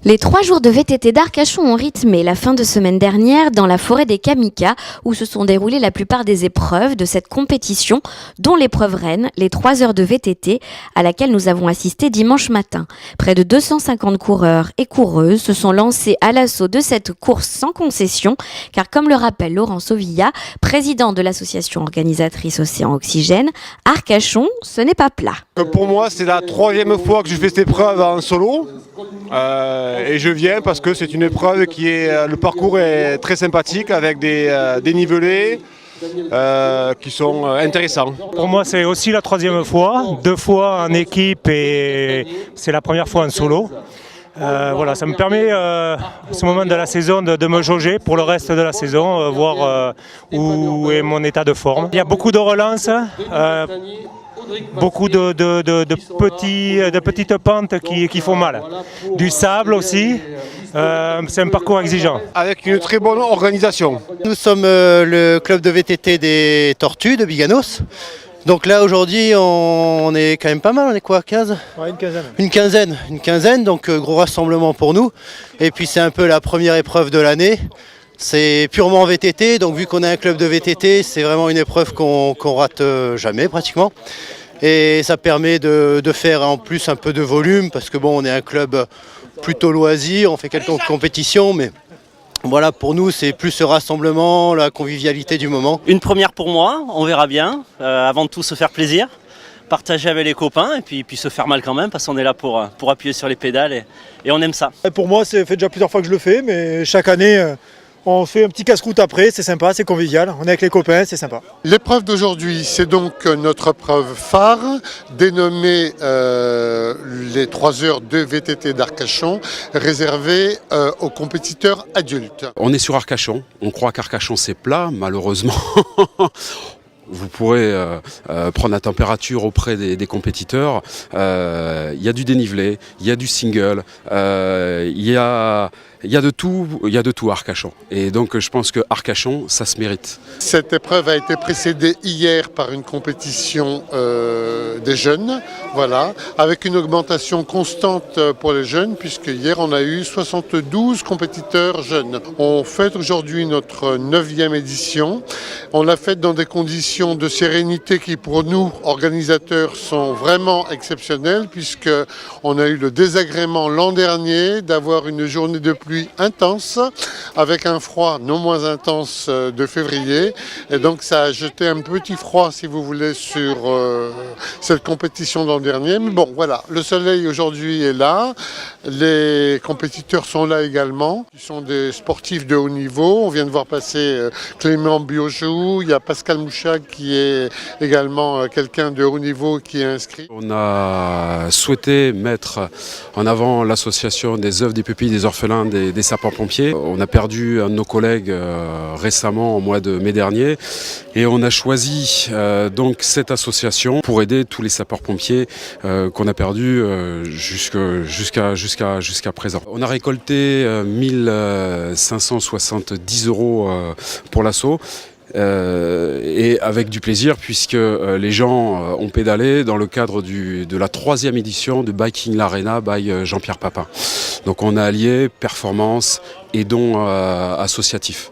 Les 3 jours de VTT d'Arcachon ont rythmé la fin de semaine dernière dans la forêt des Kamika, où se sont déroulées la plupart des épreuves de cette compétition, dont l'épreuve reine, les 3 heures de VTT, à laquelle nous avons assisté dimanche matin. Près de 250 coureurs et coureuses se sont lancés à l'assaut de cette course sans concession, car comme le rappelle Laurent Sauvilla, président de l'association organisatrice Océan Oxygène, Arcachon, ce n'est pas plat. Pour moi, c'est la 3e fois que je fais cette épreuve en solo. Et je viens parce que c'est une épreuve le parcours est très sympathique avec des dénivelés qui sont intéressants. Pour moi, c'est aussi la 3e fois, 2 fois en équipe et c'est la première fois en solo. Voilà, ça me permet à ce moment de la saison de me jauger pour le reste de la saison, voir où est mon état de forme. Il y a beaucoup de relances. Beaucoup de petites pentes qui font mal. Du sable aussi, c'est un parcours exigeant. Avec une très bonne organisation. Nous sommes le club de VTT des Tortues de Biganos. Donc là aujourd'hui on est quand même pas mal, on est quoi, 15 ? Ouais, une quinzaine. Une quinzaine, donc gros rassemblement pour nous. Et puis c'est un peu la première épreuve de l'année. C'est purement VTT, donc vu qu'on est un club de VTT, c'est vraiment une épreuve qu'on rate jamais pratiquement. Et ça permet de faire en plus un peu de volume, parce que bon, on est un club plutôt loisir, on fait quelques compétitions, mais voilà, pour nous c'est plus ce rassemblement, la convivialité du moment. Une première pour moi, on verra bien, avant de tout se faire plaisir, partager avec les copains et puis se faire mal quand même, parce qu'on est là pour appuyer sur les pédales et on aime ça. Pour moi, c'est fait déjà plusieurs fois que je le fais, mais chaque année, on fait un petit casse-croûte après, c'est sympa, c'est convivial, on est avec les copains, c'est sympa. L'épreuve d'aujourd'hui, c'est donc notre épreuve phare, dénommée les 3 heures de VTT d'Arcachon, réservée aux compétiteurs adultes. On est sur Arcachon, on croit qu'Arcachon c'est plat, malheureusement. Vous pourrez prendre la température auprès des compétiteurs. Il y a du dénivelé, il y a du single, il y a de tout à Arcachon. Et donc je pense que Arcachon, ça se mérite. Cette épreuve a été précédée hier par une compétition des jeunes, voilà, avec une augmentation constante pour les jeunes, puisque hier on a eu 72 compétiteurs jeunes. On fête aujourd'hui notre 9e édition. On l'a faite dans des conditions de sérénité qui pour nous, organisateurs, sont vraiment exceptionnelles, puisqu'on a eu le désagrément l'an dernier d'avoir une journée de pluie intense, avec un froid non moins intense de février. Et donc ça a jeté un petit froid, si vous voulez, sur cette compétition l'an dernier. Mais bon, voilà, le soleil aujourd'hui est là, les compétiteurs sont là également. Ils sont des sportifs de haut niveau. On vient de voir passer Clément Biojou, il y a Pascal Mouchak qui est également quelqu'un de haut niveau qui est inscrit. On a souhaité mettre en avant l'association des œuvres des pupilles des orphelins des sapeurs-pompiers. On a perdu un de nos collègues récemment au mois de mai dernier et on a choisi donc cette association pour aider tous les sapeurs-pompiers qu'on a perdus jusqu'à présent. On a récolté 1570 € pour l'assaut. Et avec du plaisir puisque les gens ont pédalé dans le cadre de la 3e édition de Biking l'Arena by Jean-Pierre Papin. Donc on a allié performance et dons associatifs.